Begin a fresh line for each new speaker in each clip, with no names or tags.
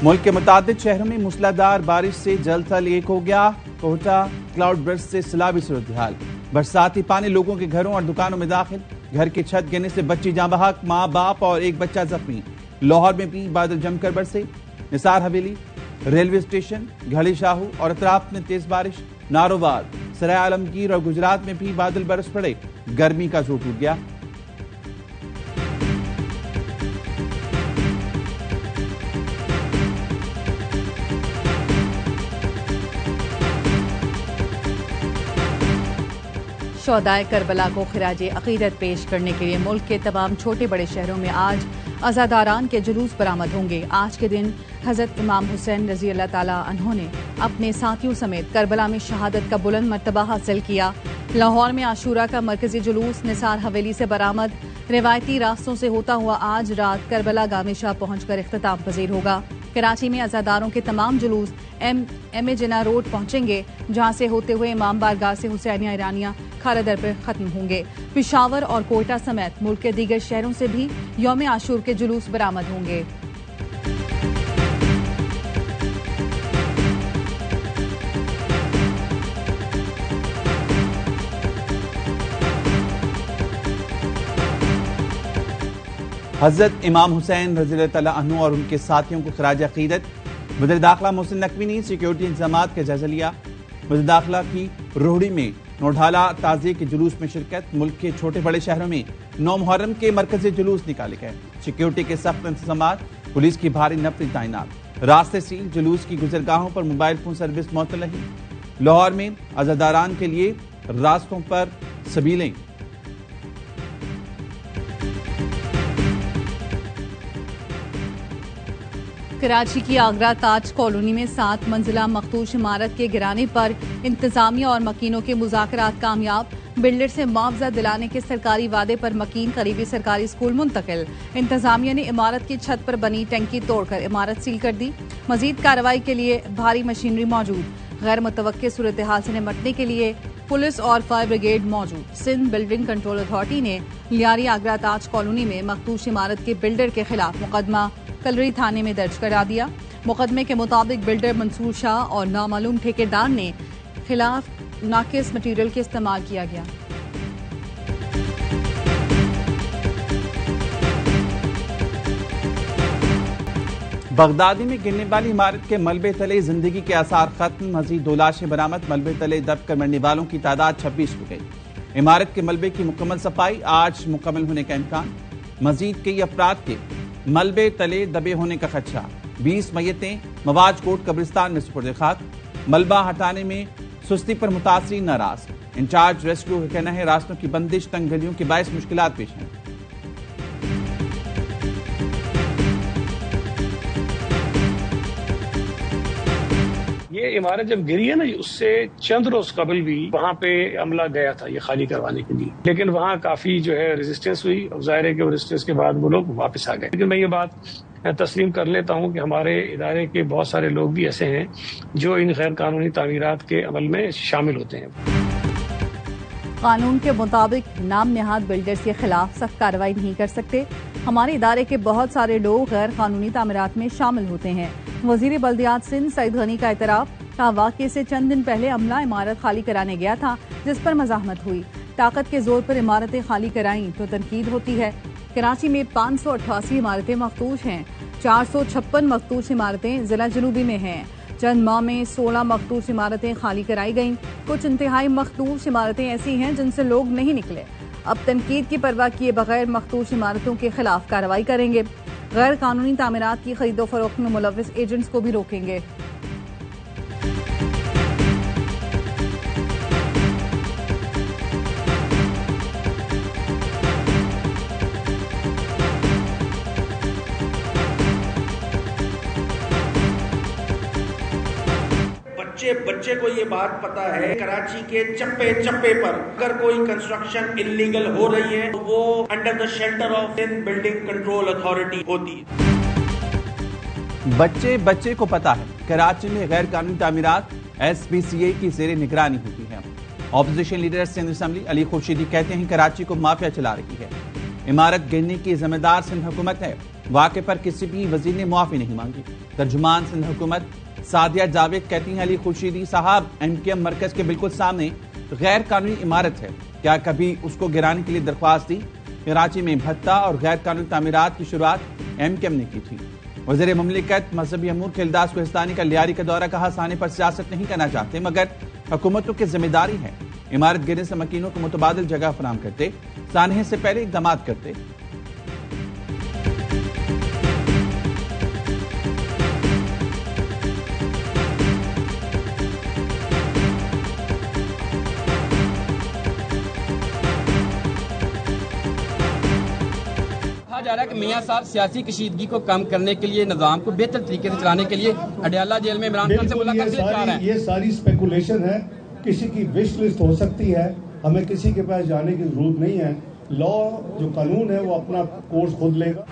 मुल्क के मुतादिद शहरों में मूसलाधार बारिश से जल थल एक हो गया। कोहटा क्लाउड बर्स्ट से सैलाबी सूरत हाल। बरसाती पानी लोगों के घरों और दुकानों में दाखिल। घर की छत गिरने से बच्ची जाँ बहक, माँ बाप और एक बच्चा जख्मी। लाहौर में भी बादल जमकर बरसे। निसार हवेली, रेलवे स्टेशन, घड़ी शाहू और अतराफ में तेज बारिश। नारोवाल, सराय आलमगीर और गुजरात में भी बादल बरस पड़े। गर्मी का जोर टूट गया।
शोहदाए करबला को खिराज अकीदत पेश करने के लिए मुल्क के तमाम छोटे बड़े शहरों में आज अज़ादारान के जुलूस बरामद होंगे। आज के दिन हजरत इमाम हुसैन रजी अल्लाह ताला अन्हो ने अपने साथियों समेत करबला में शहादत का बुलंद मर्तबा हासिल किया। लाहौर में आशूरा का मरकजी जुलूस निसार हवेली से बरामद। रिवायती रास्तों से होता हुआ आज रात करबला गामे शाह पहुंचकर इख्तिताम पजीर होगा। कराची में अज़ादारों के तमाम जुलूस एम ए जिना रोड पहुंचेंगे, जहां से होते हुए इमाम बारगाह से हुसैनिया ईरानिया खालदर पर खत्म होंगे। पिशावर और कोयटा समेत मुल्क के दीगर शहरों से भी यौम आशूर के जुलूस बरामद होंगे।
हजरत इमाम हुसैन रज़ी अल्लाह तआला अन्हु और उनके साथियों को खिराज अकीदत। वज़ीर दाखिला मोहसिन नकवी ने सिक्योरिटी इंतजामात का जायजा लिया। वज़ीर दाखिला की रोहड़ी में नोढाला ताज़िए के जुलूस में शिरकत। मुल्क के छोटे बड़े शहरों में 9 मुहर्रम के मरकजी जुलूस निकाले गए। सिक्योरिटी के सख्त इंतजामात, पुलिस की भारी नफरी तैनात। रास्ते सील, जुलूस की गुजरगाहों पर मोबाइल फोन सर्विस मुअत्तल रही। लाहौर में अज़ादारान के लिए रास्तों पर सबीलें।
कराची की आगरा ताज कॉलोनी में 7 मंजिला मखदूश इमारत के गिराने पर इंतजामिया और मकीनों के मुज़ाकरात कामयाब। बिल्डर से मुआवजा दिलाने के सरकारी वादे पर मकीन करीबी सरकारी स्कूल मुंतकिल। इंतजामिया ने इमारत की छत पर बनी टंकी तोड़कर इमारत सील कर दी। मजीद कार्रवाई के लिए भारी मशीनरी मौजूद। गैर मुतवक्के सूरत हाल से निपटने के लिए पुलिस और फायर ब्रिगेड मौजूद। सिंध बिल्डिंग कंट्रोल अथॉरिटी ने लियारी आगरा ताज कॉलोनी में मखदूश इमारत के बिल्डर के खिलाफ मुकदमा कलरी थाने में दर्ज करा दिया। मुकदमे के मुताबिक बिल्डर मंसूर शाह और नामालूम ठेकेदार ने खिलाफ नाकिस मटीरियल के इस्तेमाल किया गया।
बगदादी में गिरने वाली इमारत के मलबे तले जिंदगी के आसार खत्म। मजीद 2 लाशें बरामद। मलबे तले दब कर मरने वालों की तादाद 26 हो गई। इमारत के मलबे की मुकम्मल सफाई आज मुकम्मल होने का इम्कान। मजीद कई अफराद के मलबे तले दबे होने का खदशा। 20 मय्यतें मवाज कोट कब्रिस्तान में सुपुर्द खाक। मलबा हटाने में सुस्ती पर मुतासरीन नाराज। इंचार्ज रेस्क्यू का कहना है रास्तों की बंदिश तंग गलियों के बायस मुश्किलात पेश हैं।
ये इमारत जब गिरी है ना, उससे चंद रोज कबल भी वहाँ पे अमला गया था ये खाली करवाने के लिए, लेकिन वहाँ काफी जो है रेजिस्टेंस हुई और जाहिर है कि रेजिस्टेंस के बाद वो लोग वापस आ गए। लेकिन मैं ये बात तस्लीम कर लेता हूँ कि हमारे इदारे के बहुत सारे लोग भी ऐसे हैं जो इन गैर कानूनी तामीरात के अमल में शामिल होते हैं।
कानून के मुताबिक नाम नेहाद बिल्डर्स के खिलाफ सख्त कार्रवाई नहीं कर सकते। हमारे इदारे के बहुत सारे लोग गैर कानूनी तामीरात में शामिल होते हैं। वजीर बल्दियात सिंध सईद गनी का इतराफ था वाक़े से चंद दिन पहले अमला इमारत खाली कराने गया था, जिस पर मज़ाहमत हुई। ताकत के जोर पर इमारतें खाली कराई तो तनकीद होती है। कराची में 588 इमारतें मखदूश हैं। 456 मखदूश इमारतें जिला जनूबी में हैं। चंद माह में 16 मखदूश इमारतें खाली कराई गईं। कुछ इंतहाई मखदूश इमारतें ऐसी हैं जिनसे लोग नहीं निकले। अब तनकीद की परवाह किए बगैर मखदूश इमारतों के खिलाफ कार्रवाई करेंगे। गैर कानूनी तामीरात की खरीदो फरोख्त में मुलव्विस एजेंट्स को भी रोकेंगे।
बच्चे को ये बात पता है कराची के चप्पे चप्पे पर अगर कोई कंस्ट्रक्शन इलीगल हो रही है तो वो under the shelter of Sindh building control authority होती है।
बच्चे को पता है कराची में गैर कानूनी तामीरात SPCA की ज़ेरे निगरानी होती है। Opposition leader Sindh assembly Ali Khurshidi कहते हैं कराची को माफिया चला रही है। इमारत गिरने की जिम्मेदार सिंध हुकूमत है। वाक़े पर किसी भी वजीर ने मुआफ़ी नहीं मांगी। तर्जुमान सिंध हुकूमत सादिया जावेद कहती हैं, अली खुर्शीदी साहब MKM मरकज के बिल्कुल सामने गैर कानूनी इमारत है, क्या कभी उसको गिराने के लिए दरख्वास्त दी? कराची में भत्ता और गैर कानूनी तामीरात की शुरुआत MKM ने की थी। वज़ीर मुमलिकत मजहबी अमूर खिलदास कोहिस्तानी का लियारी का दौरा, कहा साने पर सियासत नहीं करना चाहते मगर हुकूमतों की जिम्मेदारी है इमारत गिरने से मकीनों को मुतबादिल जगह फराहम करते, सानहे से पहले इक़दाम करते।
जा रहा है कि मियां साहब सियासी कशीदगी को कम करने के लिए, निजाम को बेहतर तरीके से चलाने के लिए अडयाला जेल में इमरान खान से मुलाकात से चाह रहे हैं।
ये सारी स्पेकुलेशन है, किसी की विश लिस्ट हो सकती है, हमें किसी के पास जाने की जरूरत नहीं है। लॉ जो कानून है वो अपना कोर्स खुद लेगा।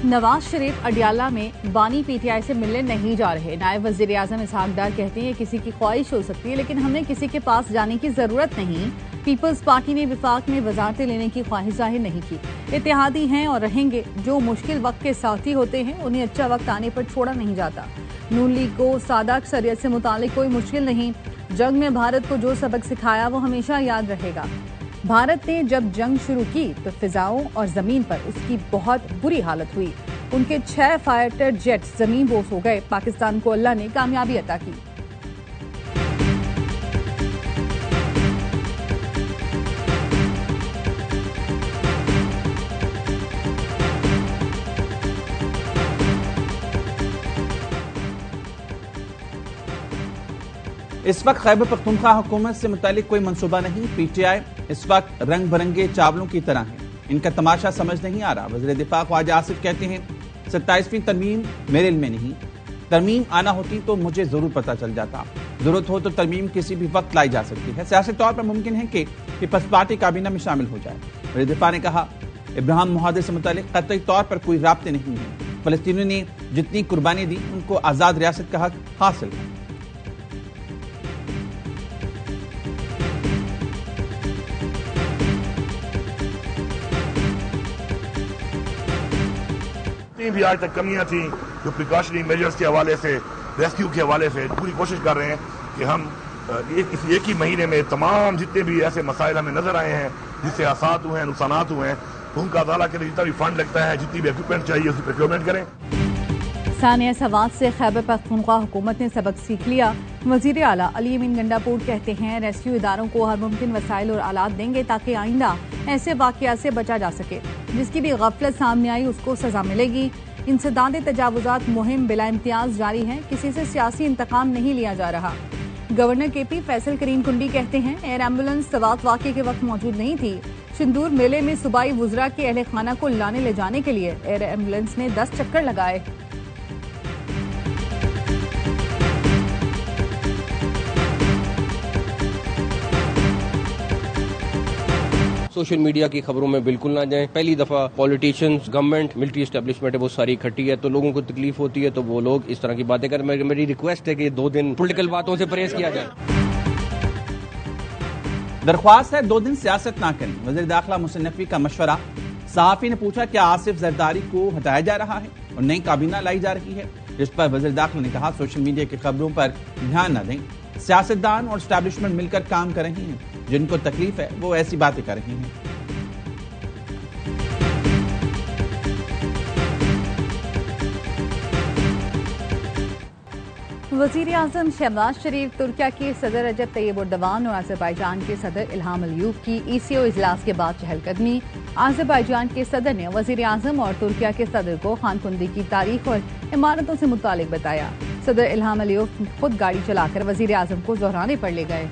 नवाज शरीफ अडयाला में बानी PTI से मिलने नहीं जा रहे। नायब वजीर आजम इसहाक डार कहते हैं किसी की ख्वाहिश हो सकती है लेकिन हमें किसी के पास जाने की जरूरत नहीं। पीपल्स पार्टी ने विफाक में वजारतें लेने की ख्वाहिश जाहिर नहीं की। इत्तेहादी हैं और रहेंगे, जो मुश्किल वक्त के साथी होते हैं उन्हें अच्छा वक्त आने पर छोड़ा नहीं जाता। नून लीग को सादा अक्सरियत से मुतालिक कोई मुश्किल नहीं। जंग में भारत को जो सबक सिखाया वो हमेशा याद रहेगा। भारत ने जब जंग शुरू की तो फिजाओं और जमीन पर उसकी बहुत बुरी हालत हुई। उनके 6 फाइटर जेट्स जमीन बोस हो गए। पाकिस्तान को अल्लाह ने कामयाबी अता की।
इस वक्त खैबर पख्तूनख्वा हुकूमत से मुतालिक कोई मंसूबा नहीं। PTI इस वक्त रंग बिरंगे चावलों की तरह है, इनका तमाशा समझ नहीं आ रहा। वज़ीर दिफा ख्वाजा आसिफ कहते हैं 27वीं तरमीम मेरे इल्म में नहीं, तरमीम आना होती तो मुझे जरूर पता चल जाता। जरूरत हो तो तरमीम किसी भी वक्त लाई जा सकती है। सियासी तौर पर मुमकिन है कि पीपल्स पार्टी काबीना में शामिल हो जाए। वज़ीर दिफा ने कहा इब्राहिम मुहादे से मुतालिक कतई तौर पर कोई राब्ते नहीं है। फलस्तीनियों ने जितनी कुर्बानी दी उनको आज़ाद रियासत का हक हासिल है।
भी आज तक कमियां थी जो प्रिकॉशनरी मेजर्स के हवाले से, रेस्क्यू के हवाले से पूरी कोशिश कर रहे हैं कि हम इस एक ही महीने में तमाम जितने भी ऐसे मसाइल हमें नजर आए हैं जिससे आसात हुए हैं, नुकसानात हुए हैं, उनका अदाला के लिए जितना भी फंड लगता है, जितनी भी इक्विपमेंट चाहिए उसकी प्रोक्योरमेंट करें।
सानिया सवात से खैबर पख्तूनख्वा हुकूमत ने सबक सीख लिया। वजीर आला अली अमीन गंडापुर कहते हैं रेस्क्यू इदारों को हर मुमकिन वसाइल और आलात देंगे ताकि आइंदा ऐसे वाकयात से बचा जा सके। जिसकी भी गफलत सामने आई उसको सजा मिलेगी। इंसदाद तजावुजात मुहिम बिला इम्तियाज जारी है, किसी से सियासी इंतकाम नहीं लिया जा रहा। गवर्नर KP फैसल करीम कुंडी कहते हैं एयर एम्बुलेंस सवात वाक़े के वक्त मौजूद नहीं थी। सिंदूर मेले में सूबाई वुज़रा के अहले खाना को लाने ले जाने के लिए एयर एम्बुलेंस ने 10 चक्कर लगाए।
सोशल मीडिया की खबरों में बिल्कुल ना जाएं। पहली दफा पॉलिटिशियंस, गवर्नमेंट, मिलिट्री एस्टेब्लिशमेंट है वो सारी इकट्ठी है, तो लोगों को तकलीफ होती है तो वो लोग इस तरह की बातें करें। मेरी रिक्वेस्ट है कि 2 दिन पॉलिटिकल बातों से परहेज किया जाए।
दरख्वास्त है 2 दिन सियासत ना करें। वज़ीर दाखिला मोहसिन नकवी का मशवरा। सहाफी ने पूछा क्या आसिफ जरदारी को हटाया जा रहा है और नई काबीना लाई जा रही है, जिस पर वज़ीर दाखिला ने कहा सोशल मीडिया की खबरों पर ध्यान न दें। सियासतदान और एस्टैब्लिशमेंट मिलकर काम कर रही हैं, जिनको तकलीफ है वो ऐसी बातें कर रही हैं।
वज़ीर आज़म शहबाज शरीफ, तुर्किया के सदर रजब तैयब एर्दोगान और आज़रबाईजान के सदर इल्हाम अलियूव की ECO इजलास के बाद चहलकदमी। आज़रबाईजान के सदर ने वज़ीर आज़म और तुर्किया के सदर को खानकुंदी की तारीख और इमारतों से मुतालिक बताया। सदर इल्हाम अलियूव खुद गाड़ी चलाकर वज़ीर आज़म को ज़ोहराने पर ले गए।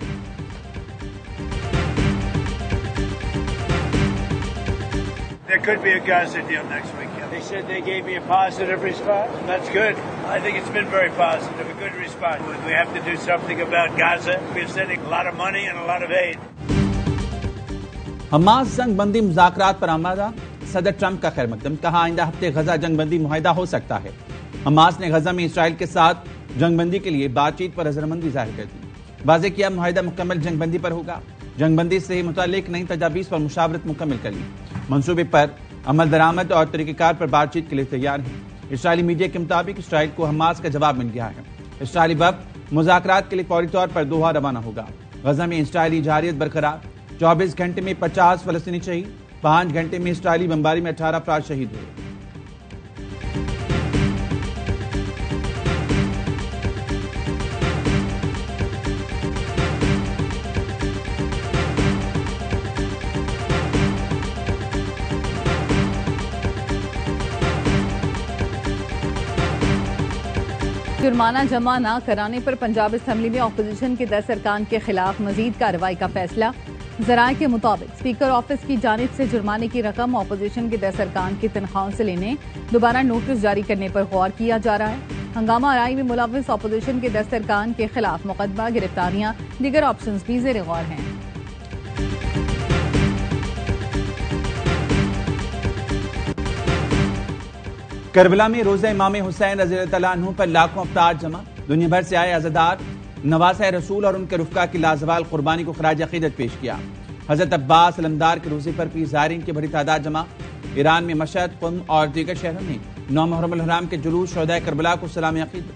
There could be a Gaza deal next week. They said they gave me a positive response. That's good. I think it's been very positive, a good response. We have to do something about Gaza. We're sending a lot of money and a lot of aid.
Hamas जंग बंदी मुज़ाकरात पर आमादा। सदर Trump का खैर मकदम। कहा आइंदा हफ्ते गजा जंग बंदी मुआहिदा हो सकता है। हमास ने गजा में इसराइल के साथ जंग बंदी के लिए बातचीत पर रजामंदी जाहिर कर दी। वाज़े किया मुआहिदा मुकम्मल जंग बंदी पर होगा। जंग बंदी से मुतालिक नई तजावीज़ पर मुशावरत मुकम्मल कर ली। मंसूबे पर अमल दरामद और तरीक़ेकार पर बातचीत के लिए तैयार हैं। इस्राइली मीडिया के मुताबिक इसराइल को हमास का जवाब मिल गया है। इस्राइली वफ़द मुज़ाकरात के लिए फौरी तौर पर दोहा रवाना होगा। गजा में इस्राइली जारियत बरकरार, 24 घंटे में 50 फलस्तीनी शहीद, 5 घंटे में इस्राइली बमबारी में 18 अफराद शहीद हुए।
जुर्माना जमा न कराने पर पंजाब असम्बली में अपोजिशन के 10 अरकान के खिलाफ मजीद कार्रवाई का फैसला। जराये के मुताबिक स्पीकर ऑफिस की जानिब से जुर्माने की रकम अपोजिशन के 10 अरकान की तनख्वाहों से लेने दोबारा नोटिस जारी करने पर गौर किया जा रहा है। हंगामा आराई में मुलव्विस अपोजिशन के 10 अरकान के खिलाफ मुकदमा, गिरफ्तारियां, दीगर ऑप्शन भी ज़ेर गौर हैं।
करबला में रोज़ा इमाम हुसैन रज़ियल्लाहु अन्हु पर लाखों अफतार जमा। दुनिया भर से आए अज़ादार नवासे रसूल और उनके रुफ़का की लाजवाल कुर्बानी को खराज अक़ीदत पेश किया। हज़रत अब्बास अलमदार के रोज़े पर भी ज़ायरीन की बड़ी तादाद जमा। ईरान में मशहद, क़ुम और दीगर शहरों में 9 मुहर्रम अल हराम के जुलूस शुहदाए करबला को सलाम अक़ीदत।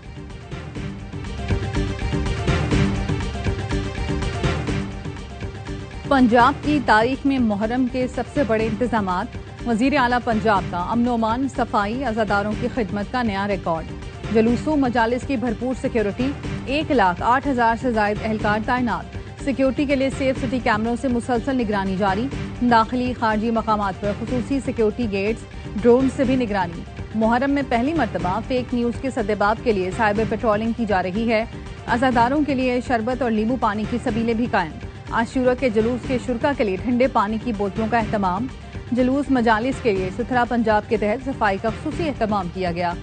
पंजाब की तारीख में मुहर्रम के सबसे बड़े इंतजामात। वजीर आला पंजाब का अमन ओमान, सफाई, अज़ादारों की खिदमत का नया रिकॉर्ड। जुलूसों मजालिस की भरपूर सिक्योरिटी, 1,08,000 से जायद एहलकार तैनात। सिक्योरिटी के लिए सेफ सिटी कैमरों से मुसलसल निगरानी जारी। दाखिली खारजी मकामात पर खुसूसी सिक्योरिटी गेट्स, ड्रोन से भी निगरानी। मुहर्रम में पहली मरतबा फेक न्यूज के सद्देबाब के लिए साइबर पेट्रोलिंग की जा रही है। अज़ादारों के लिए शरबत और नींबू पानी की सबीलें भी कायम। आशूरा के जुलूस के शुरका के लिए ठंडे पानी की बोतलों का एहतमाम। जुलूस मजालिस के लिए सुथरा पंजाब के तहत सफाई का खुसूसी एहतमाम किया गया।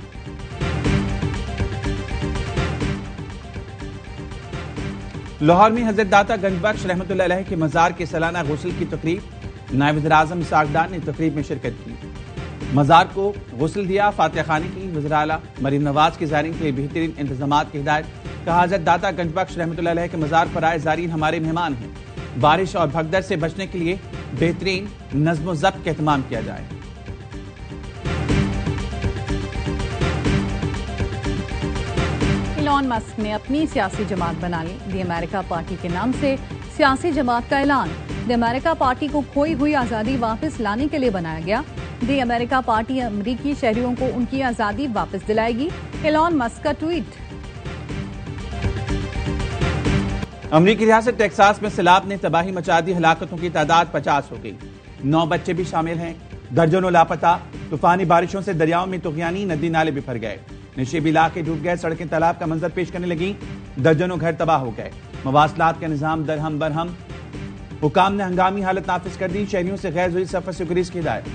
लाहौर में हजरत दाता गंजबख्श रहमतुल्लाह अलैह के मज़ार के सालाना गुस्ल की तकरीब। नायब वज़ीर आज़म इसहाक़ डार ने तकरीब में शिरकत की। मज़ार को गुस्ल दिया, फातिहा खानी की। वज़ीर आला मरीम नवाज के ज़ायरीन के लिए बेहतरीन इंतजामात की हिदायत। कहा, हजरत दाता गंजबख्श रहमतुल्लाह अलैह के मज़ार पर आए ज़ायरीन हमारे मेहमान हैं। बारिश और भगदड़ से बचने के लिए बेहतरीन नज़्म ज़ब्त का एहतमाम किया जाए।
इलॉन मस्क ने अपनी सियासी जमात बना ली। दी अमेरिका पार्टी के नाम से सियासी जमात का ऐलान। दी अमेरिका पार्टी को खोई हुई आज़ादी वापस लाने के लिए बनाया गया। दी अमेरिका पार्टी अमरीकी शहरियों को उनकी आज़ादी वापस दिलाएगी। इलॉन मस्क का ट्वीट।
अमरीकी रियासत टेक्सास में सैलाब ने तबाही मचा दी। हलाकतों की तादाद 50 हो गई। 9 बच्चे भी शामिल हैं। दर्जनों लापता। तूफानी बारिशों से दरियाओं में तुग़यानी नदी नाले बिफर गए। नशीबी इलाके डूब गए। सड़कें तालाब का मंजर पेश करने लगी। दर्जनों घर तबाह हो गए। मवासलात का निजाम दरहम बरहम। हुकाम ने हंगामी हालत नाफिज कर दी। शहरियों से गैर ज़रूरी सफर से गुरेज की हिदायत।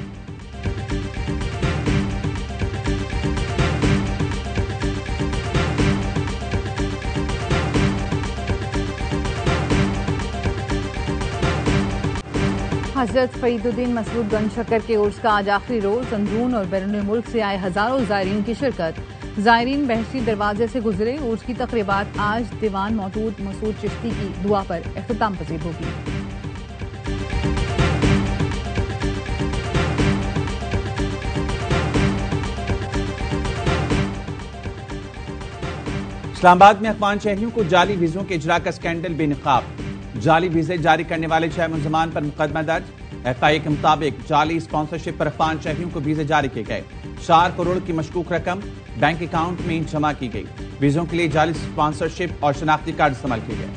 हजरत फरीदुद्दीन मसरूद गंज शक्कर के उर्स का आज आखिरी रोज। अंदरून और बैरून मुल्क से आए हजारों ज़ायरीन की शिरकत। ज़ायरीन बहश्ती दरवाजे से गुजरे। उर्स की तकरीबात आज दीवान मौजूद मसूद चिश्ती की दुआ पर इख्तिताम पजीर होगी।
इस्लामाबाद में अफगान शहरियों को जाली वीजों के इजरा का स्कैंडल बेनकाब। जाली वीजे जारी करने वाले 6 मुलजमान पर मुकदमा दर्ज। एफआईए के मुताबिक जाली स्पॉन्सरशिप पर अफगान शहरियों को वीजे जारी किए गए। 4 करोड़ की मशकूक रकम बैंक अकाउंट में जमा की गई। वीजों के लिए जाली स्पॉन्सरशिप और शनाख्ती कार्ड इस्तेमाल किए गए।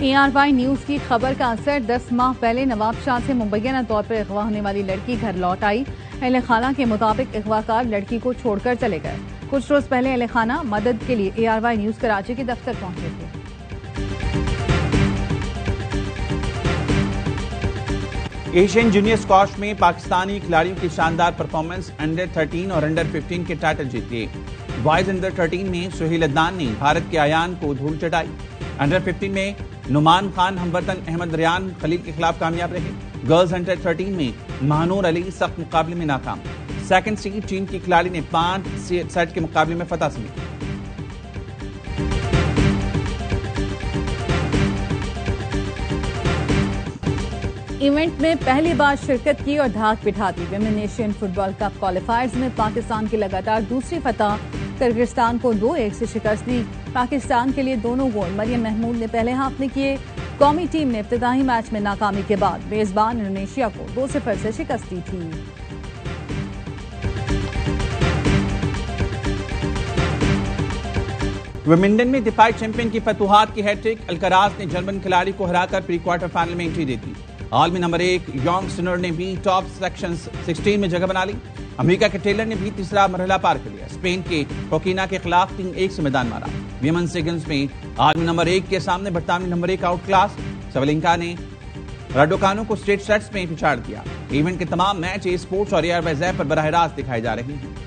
ARY न्यूज की खबर का असर। 10 माह पहले नवाब शाह से मुबैना तौर पर अगवा होने वाली लड़की घर लौट आई। अहले खाना के मुताबिक अगवाकार लड़की को छोड़कर चले गए। कुछ रोज पहले अहले खाना मदद के लिए ARY न्यूज कराची के दफ्तर पहुंचे थे।
एशियन जूनियर स्क्वाश में पाकिस्तानी खिलाड़ियों की शानदार परफॉर्मेंस। अंडर 13 और अंडर 15 के टाइटल जीत लिए। बॉयज अंडर 13 में सुहेल अदनान ने भारत के आयान को धूल चटाई। अंडर 15 में नुमान खान हमवतन अहमद रियान खलील के खिलाफ कामयाब रहे। गर्ल्स अंडर 13 में महानूर अली सख्त मुकाबले में नाकाम। सेकंड सीड चीन की खिलाड़ी ने 5 सेट के मुकाबले में फतह समेटी।
इवेंट में पहली बार शिरकत की और धाक बिठा दी। Women Asian football cup qualifiers में पाकिस्तान की लगातार दूसरी फतह, किर्गिस्तान को 2-1 से शिकस्त दी। पाकिस्तान के लिए दोनों गोल मरियम महमूद ने पहले हाफ में किए। कौमी टीम ने इब्तिदाई मैच में नाकामी के बाद मेजबान इंडोनेशिया को 2-0 से शिकस्त दी थी।
विमिंडन में दिफाई चैंपियन की फतुहात की हैट्रिक। अल्कराज ने जर्मन खिलाड़ी को हराकर प्री क्वार्टर फाइनल में एंट्री दे दी। आलमी नंबर 1 यॉन्ग सिनर ने भी टॉप सेक्शन 16 में जगह बना ली। अमेरिका के टेलर ने भी तीसरा मरहला पार कर लिया। स्पेन के कोकिना के खिलाफ 3-1 से मैदान मारा। विमेन सिंगल्स में आलमी नंबर 1 के सामने बरतानवी नंबर 1 आउट क्लास सबलिंका ने राडोकानो को स्ट्रेट सेट्स में पिछाड़ दिया। इवेंट के तमाम मैच ए स्पोर्ट्स और एयरवेज ऐप पर बराह रास्त दिखाए जा रहे हैं।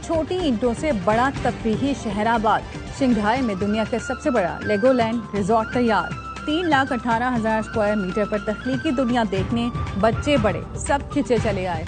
छोटी ईंटों से बड़ा तफरीही शहराबाद। शंघाई में दुनिया का सबसे बड़ा लेगोलैंड रिजॉर्ट तैयार। 3,18,000 स्क्वायर मीटर पर तख्लीकी दुनिया देखने बच्चे बड़े सब खिंचे चले आए।